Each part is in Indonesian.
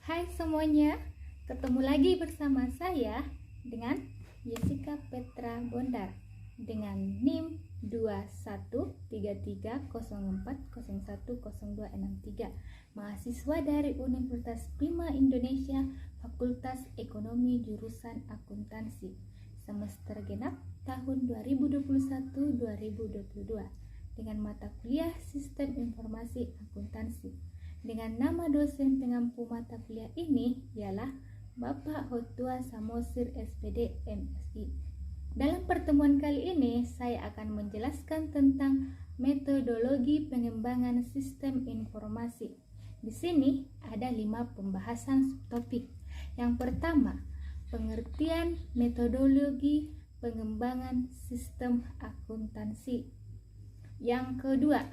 Hai semuanya, ketemu lagi bersama saya dengan Jessica Petra Bondar dengan NIM 213304010263, mahasiswa dari Universitas Prima Indonesia, Fakultas Ekonomi jurusan Akuntansi, semester genap tahun 2021-2022 dengan mata kuliah Sistem Informasi Akuntansi. Dengan nama dosen pengampu mata kuliah ini ialah Bapak Hotua Samosir SPD MSI. Dalam pertemuan kali ini saya akan menjelaskan tentang metodologi pengembangan sistem informasi. Di sini ada 5 pembahasan subtopik. Yang pertama, pengertian metodologi pengembangan sistem akuntansi. Yang kedua,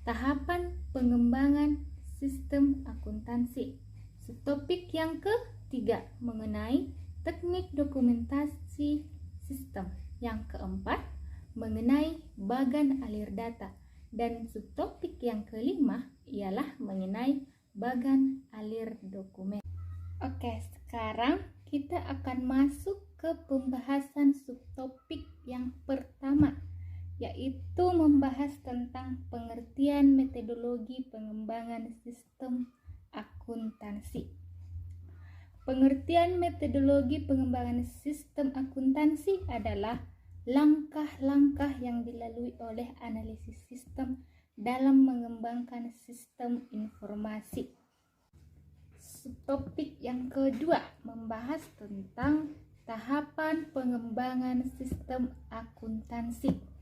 tahapan pengembangan sistem akuntansi. Subtopik yang ketiga mengenai teknik dokumentasi sistem. Yang keempat mengenai bagan alir data. Dan subtopik yang kelima ialah mengenai bagan alir dokumen. Oke, sekarang kita akan masuk ke pembahasan subtopik yang pertama, yaitu membahas tentang pengertian metodologi pengembangan sistem akuntansi. Pengertian metodologi pengembangan sistem akuntansi adalah langkah-langkah yang dilalui oleh analisis sistem dalam mengembangkan sistem informasi. Subtopik yang kedua membahas tentang tahapan pengembangan sistem akuntansi.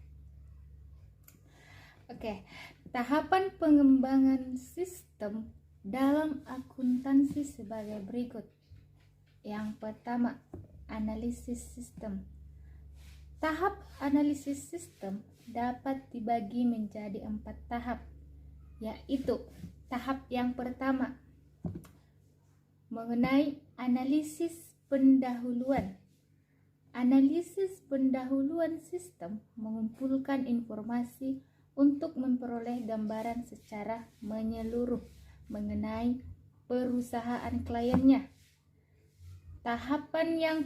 Oke, tahapan pengembangan sistem dalam akuntansi sebagai berikut. Yang pertama, analisis sistem. Tahap analisis sistem dapat dibagi menjadi 4 tahap, yaitu tahap yang pertama mengenai analisis pendahuluan. Analisis pendahuluan sistem mengumpulkan informasi untuk memperoleh gambaran secara menyeluruh mengenai perusahaan kliennya. Tahapan yang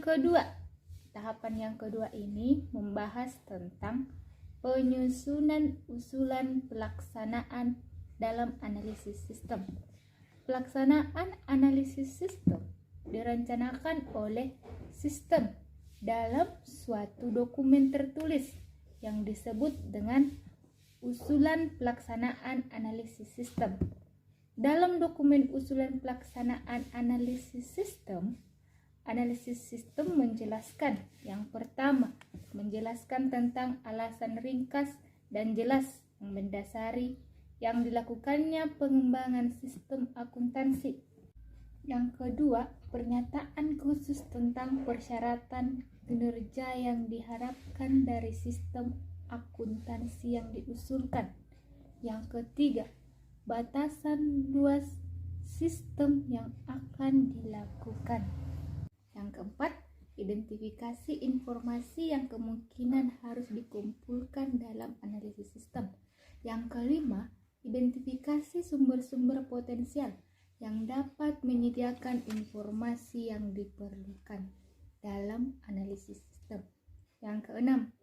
kedua ini membahas tentang penyusunan usulan pelaksanaan dalam analisis sistem. Pelaksanaan analisis sistem direncanakan oleh sistem dalam suatu dokumen tertulis yang disebut dengan usulan pelaksanaan analisis sistem. Dalam dokumen usulan pelaksanaan analisis sistem menjelaskan, yang pertama, menjelaskan tentang alasan ringkas dan jelas yang mendasari yang dilakukannya pengembangan sistem akuntansi. Yang kedua, pernyataan khusus tentang persyaratan kinerja yang diharapkan dari sistem akuntansi yang diusulkan. Yang ketiga, batasan luas sistem yang akan dilakukan. Yang keempat, identifikasi informasi yang kemungkinan harus dikumpulkan dalam analisis sistem. Yang kelima, identifikasi sumber-sumber potensial yang dapat menyediakan informasi yang diperlukan dalam analisis sistem. Yang keenam,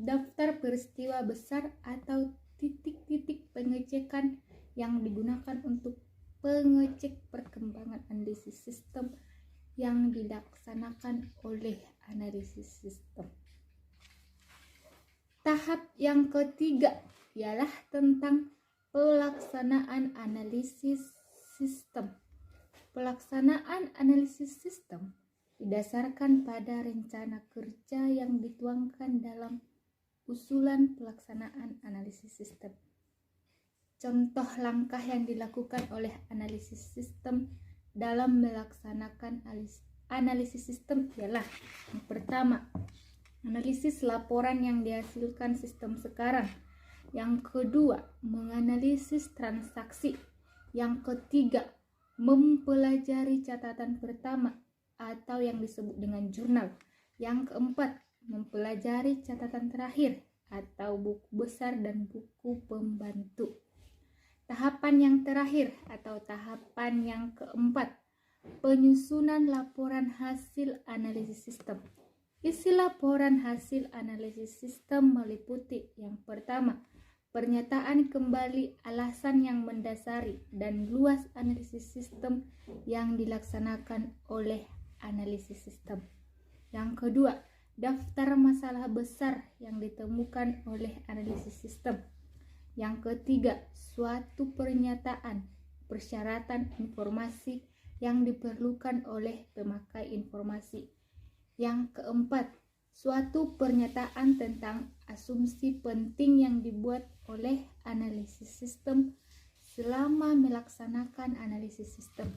daftar peristiwa besar atau titik-titik pengecekan yang digunakan untuk pengecek perkembangan analisis sistem yang dilaksanakan oleh analisis sistem. Tahap yang ketiga ialah tentang pelaksanaan analisis sistem. Pelaksanaan analisis sistem didasarkan pada rencana kerja yang dituangkan dalam usulan pelaksanaan analisis sistem. Contoh langkah yang dilakukan oleh analisis sistem dalam melaksanakan analisis sistem ialah: yang pertama, analisis laporan yang dihasilkan sistem sekarang. Yang kedua, menganalisis transaksi. Yang ketiga, mempelajari catatan pertama atau yang disebut dengan jurnal. Yang keempat, mempelajari catatan terakhir atau buku besar dan buku pembantu. Tahapan yang terakhir atau tahapan yang keempat penyusunan laporan hasil analisis sistem. Isi laporan hasil analisis sistem meliputi yang pertama, pernyataan kembali alasan yang mendasari dan luas analisis sistem yang dilaksanakan oleh analisis sistem. Yang kedua, daftar masalah besar yang ditemukan oleh analisis sistem. Yang ketiga, suatu pernyataan persyaratan informasi yang diperlukan oleh pemakai informasi. Yang keempat, suatu pernyataan tentang asumsi penting yang dibuat oleh analisis sistem selama melaksanakan analisis sistem.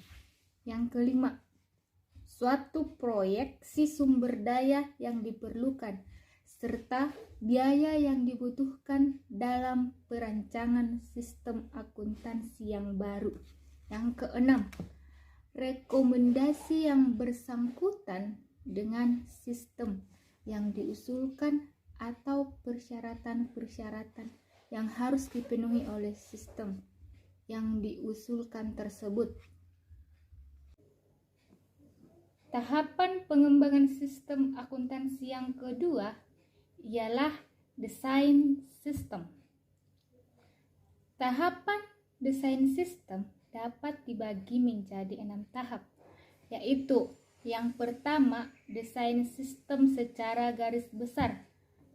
Yang kelima, suatu proyeksi sumber daya yang diperlukan serta biaya yang dibutuhkan dalam perancangan sistem akuntansi yang baru. Yang keenam, rekomendasi yang bersangkutan dengan sistem yang diusulkan atau persyaratan-persyaratan yang harus dipenuhi oleh sistem yang diusulkan tersebut. Tahapan pengembangan sistem akuntansi yang kedua ialah desain sistem. Tahapan desain sistem dapat dibagi menjadi 6 tahap, yaitu yang pertama, desain sistem secara garis besar.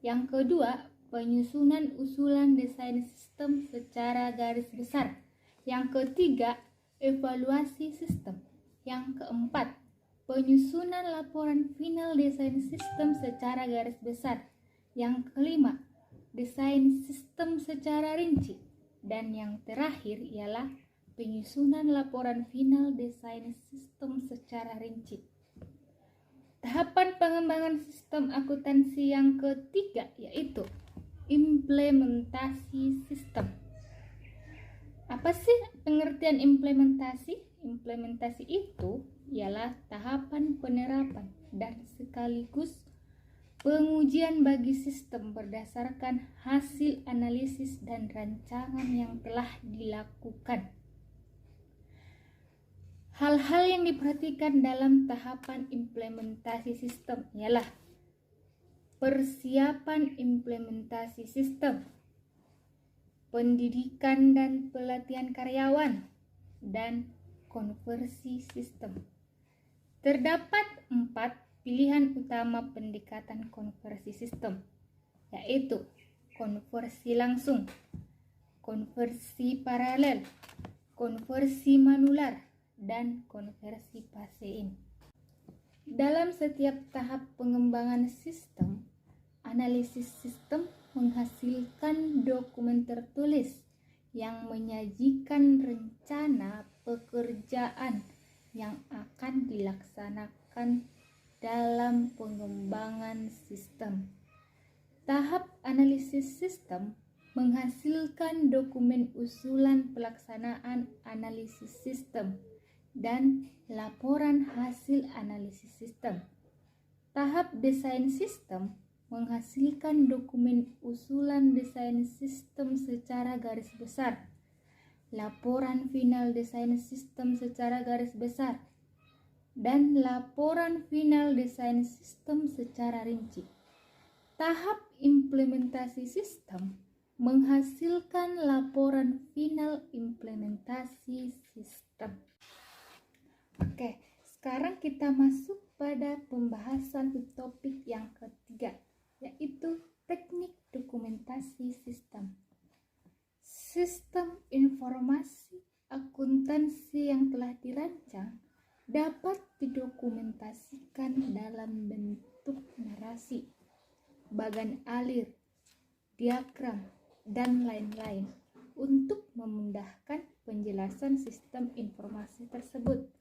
Yang kedua, penyusunan usulan desain sistem secara garis besar. Yang ketiga, evaluasi sistem. Yang keempat, penyusunan laporan final desain sistem secara garis besar. Yang kelima, desain sistem secara rinci. Dan yang terakhir ialah penyusunan laporan final desain sistem secara rinci. Tahapan pengembangan sistem akuntansi yang ketiga yaitu implementasi sistem. Apa sih pengertian implementasi? Implementasi itu ialah tahapan penerapan dan sekaligus pengujian bagi sistem berdasarkan hasil analisis dan rancangan yang telah dilakukan. Hal-hal yang diperhatikan dalam tahapan implementasi sistem ialah persiapan implementasi sistem, pendidikan dan pelatihan karyawan, dan konversi sistem. Terdapat 4 pilihan utama pendekatan konversi sistem, yaitu konversi langsung, konversi paralel, konversi manular, dan konversi phase-in. Dalam setiap tahap pengembangan sistem, analisis sistem menghasilkan dokumen tertulis yang menyajikan rencana pekerjaan yang akan dilaksanakan dalam pengembangan sistem. Tahap analisis sistem menghasilkan dokumen usulan pelaksanaan analisis sistem dan laporan hasil analisis sistem. Tahap desain sistem menghasilkan dokumen usulan desain sistem secara garis besar, laporan final desain sistem secara garis besar, dan laporan final desain sistem secara rinci. Tahap implementasi sistem menghasilkan laporan final implementasi sistem. Oke, sekarang kita masuk pada pembahasan topik yang ketiga, yaitu teknik dokumentasi sistem. Sistem informasi akuntansi yang telah dirancang dapat didokumentasikan dalam bentuk narasi, bagan alir, diagram, dan lain-lain untuk memudahkan penjelasan sistem informasi tersebut.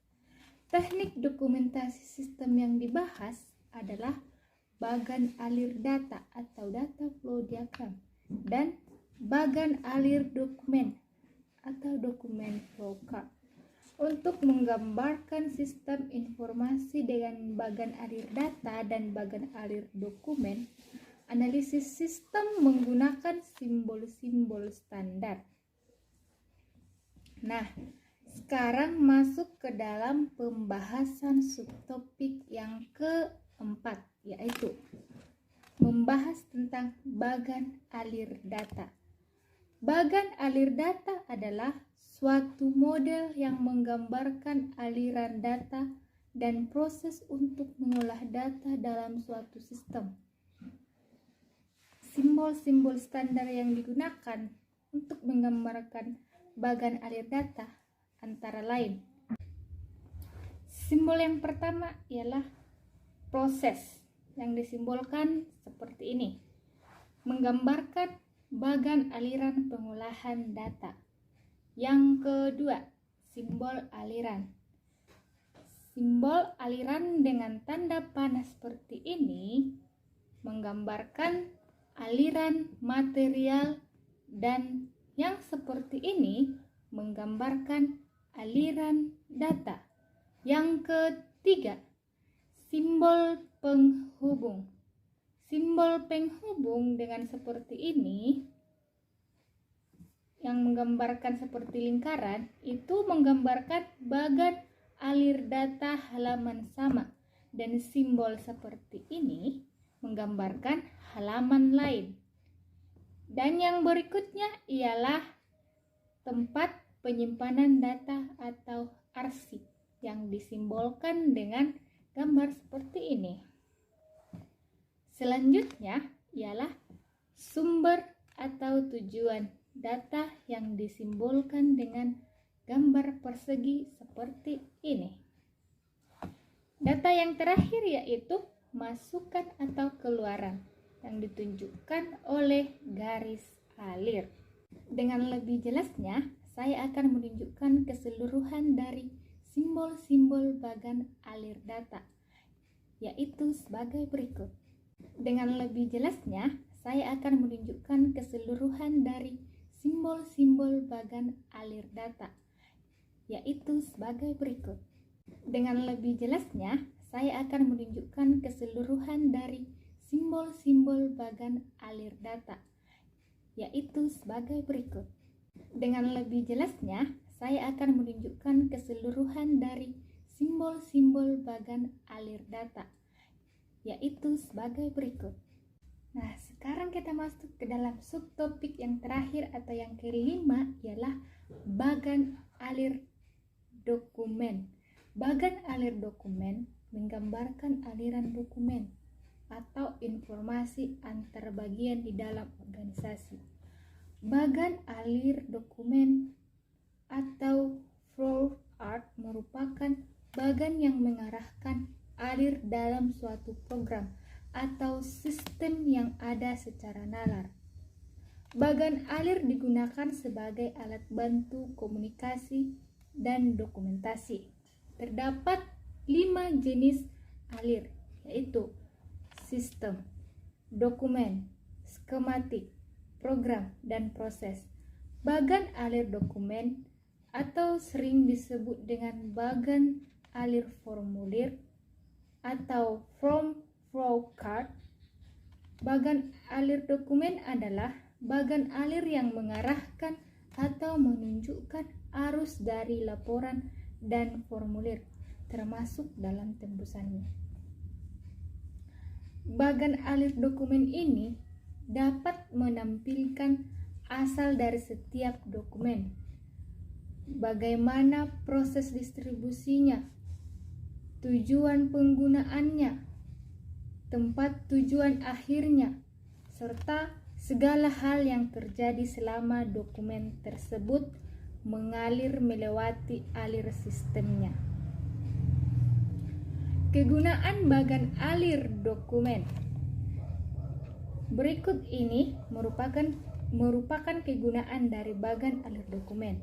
Teknik dokumentasi sistem yang dibahas adalah bagan alir data atau data flow diagram dan bagan alir dokumen atau dokumen flow chart. Untuk menggambarkan sistem informasi dengan bagan alir data dan bagan alir dokumen, analisis sistem menggunakan simbol-simbol standar. Nah, Sekarang masuk ke dalam pembahasan subtopik yang keempat, yaitu membahas tentang bagan alir data. Bagan alir data adalah suatu model yang menggambarkan aliran data dan proses untuk mengolah data dalam suatu sistem. Simbol-simbol standar yang digunakan untuk menggambarkan bagan alir data antara lain. Simbol yang pertama ialah proses yang disimbolkan seperti ini, menggambarkan bagan aliran pengolahan data. Yang kedua, simbol aliran. Simbol aliran dengan tanda panah seperti ini menggambarkan aliran material, dan yang seperti ini menggambarkan aliran data. Yang ketiga, simbol penghubung. Simbol penghubung dengan seperti ini yang menggambarkan seperti lingkaran itu menggambarkan bagan alir data halaman sama, dan simbol seperti ini menggambarkan halaman lain. Dan yang berikutnya ialah tempat penyimpanan data atau arsip yang disimbolkan dengan gambar seperti ini. Selanjutnya ialah sumber atau tujuan data yang disimbolkan dengan gambar persegi seperti ini. Data yang terakhir yaitu masukan atau keluaran yang ditunjukkan oleh garis alir. Dengan lebih jelasnya, saya akan menunjukkan keseluruhan dari simbol-simbol bagan alir data, yaitu sebagai berikut. Dengan lebih jelasnya, saya akan menunjukkan keseluruhan dari simbol-simbol bagan alir data, yaitu sebagai berikut. Dengan lebih jelasnya, saya akan menunjukkan keseluruhan dari simbol-simbol bagan alir data, yaitu sebagai berikut. Dengan lebih jelasnya, saya akan menunjukkan keseluruhan dari simbol-simbol bagan alir data, yaitu sebagai berikut. Nah, sekarang kita masuk ke dalam subtopik yang terakhir atau yang kelima, ialah bagan alir dokumen. Bagan alir dokumen menggambarkan aliran dokumen atau informasi antar bagian di dalam organisasi. Bagan alir dokumen atau flow chart merupakan bagan yang mengarahkan alir dalam suatu program atau sistem yang ada secara nalar. Bagan alir digunakan sebagai alat bantu komunikasi dan dokumentasi. Terdapat 5 jenis alir, yaitu sistem, dokumen, skematik, program, dan proses. Bagan alir dokumen atau sering disebut dengan bagan alir formulir atau form flow chart. Bagan alir dokumen adalah bagan alir yang mengarahkan atau menunjukkan arus dari laporan dan formulir, termasuk dalam tembusannya. Bagan alir dokumen ini dapat menampilkan asal dari setiap dokumen, bagaimana proses distribusinya, tujuan penggunaannya, tempat tujuan akhirnya, serta segala hal yang terjadi selama dokumen tersebut mengalir melewati alir sistemnya. Kegunaan bagan alir dokumen. Berikut ini merupakan kegunaan dari bagan alir dokumen,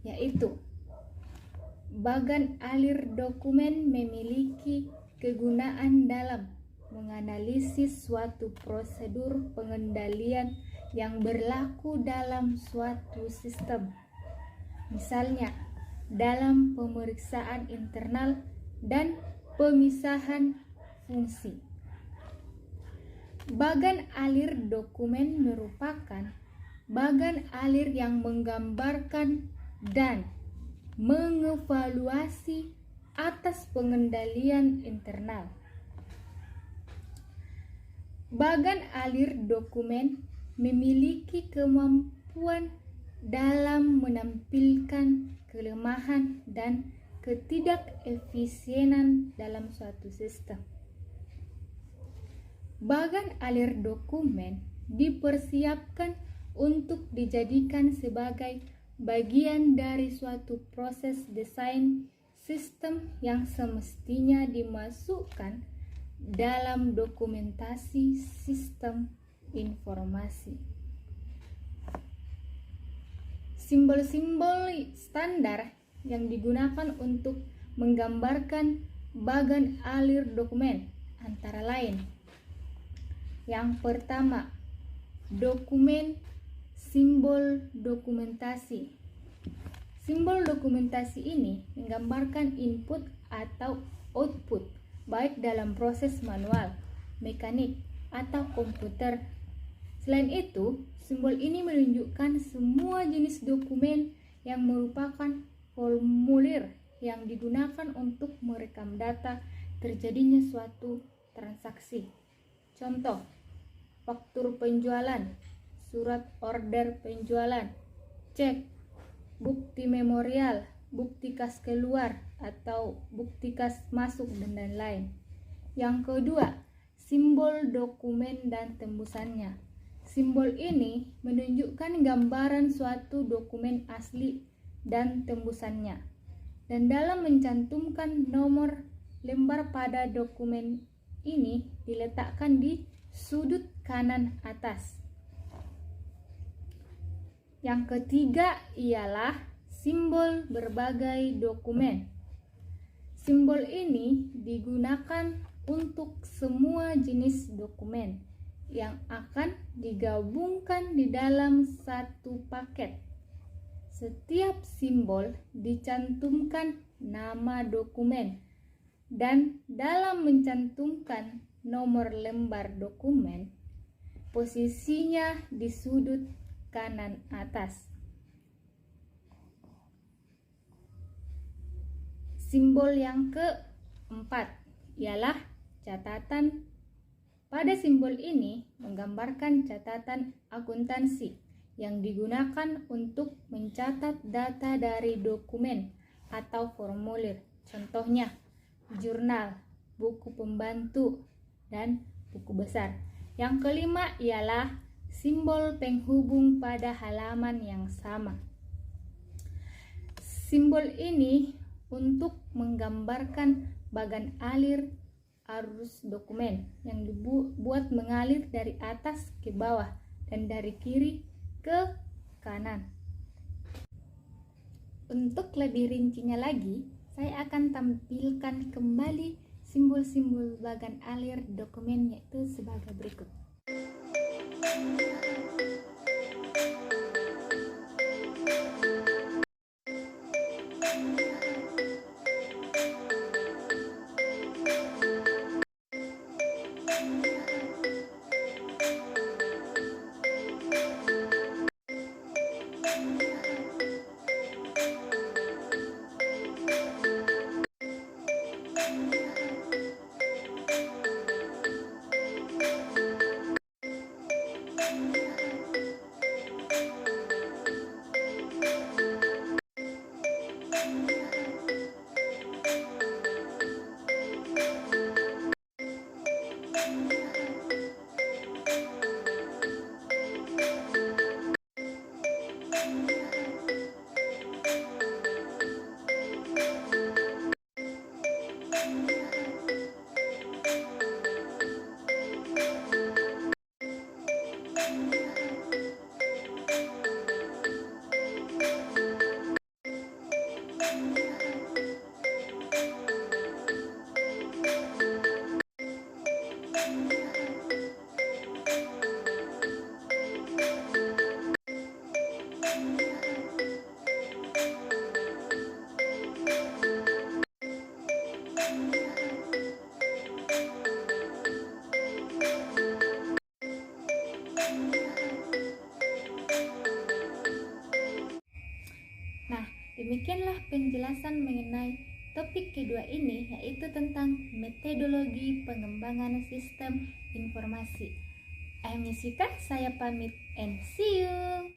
yaitu bagan alir dokumen memiliki kegunaan dalam menganalisis suatu prosedur pengendalian yang berlaku dalam suatu sistem. Misalnya, dalam pemeriksaan internal dan pemisahan fungsi. Bagan alir dokumen merupakan bagan alir yang menggambarkan dan mengevaluasi atas pengendalian internal. Bagan alir dokumen memiliki kemampuan dalam menampilkan kelemahan dan ketidakefisienan dalam suatu sistem. Bagan alir dokumen dipersiapkan untuk dijadikan sebagai bagian dari suatu proses desain sistem yang semestinya dimasukkan dalam dokumentasi sistem informasi. Simbol-simbol standar yang digunakan untuk menggambarkan bagan alir dokumen antara lain: yang pertama, dokumen simbol dokumentasi. Simbol dokumentasi ini menggambarkan input atau output, baik dalam proses manual, mekanik, atau komputer. Selain itu, simbol ini menunjukkan semua jenis dokumen yang merupakan formulir yang digunakan untuk merekam data terjadinya suatu transaksi. Contoh, faktur penjualan, surat order penjualan, cek, bukti memorial, bukti kas keluar atau bukti kas masuk, dan lain-lain. Yang kedua, simbol dokumen dan tembusannya. Simbol ini menunjukkan gambaran suatu dokumen asli dan tembusannya. Dan dalam mencantumkan nomor lembar pada dokumen ini diletakkan di sudut kanan atas. Yang ketiga ialah simbol berbagai dokumen. Simbol ini digunakan untuk semua jenis dokumen yang akan digabungkan di dalam satu paket. Setiap simbol dicantumkan nama dokumen, dan dalam mencantumkan nomor lembar dokumen, posisinya di sudut kanan atas. Simbol yang keempat ialah catatan. Pada simbol ini menggambarkan catatan akuntansi yang digunakan untuk mencatat data dari dokumen atau formulir. Contohnya, jurnal, buku pembantu, dan buku besar. Yang kelima ialah simbol penghubung pada halaman yang sama. Simbol ini untuk menggambarkan bagan alir arus dokumen yang dibuat mengalir dari atas ke bawah dan dari kiri ke kanan. Untuk lebih rincinya lagi, saya akan tampilkan kembali simbol-simbol bagan alir dokumen, yaitu sebagai berikut. penjelasan mengenai topik kedua ini, yaitu tentang metodologi pengembangan sistem informasi. I'm Yusika, saya pamit and see you.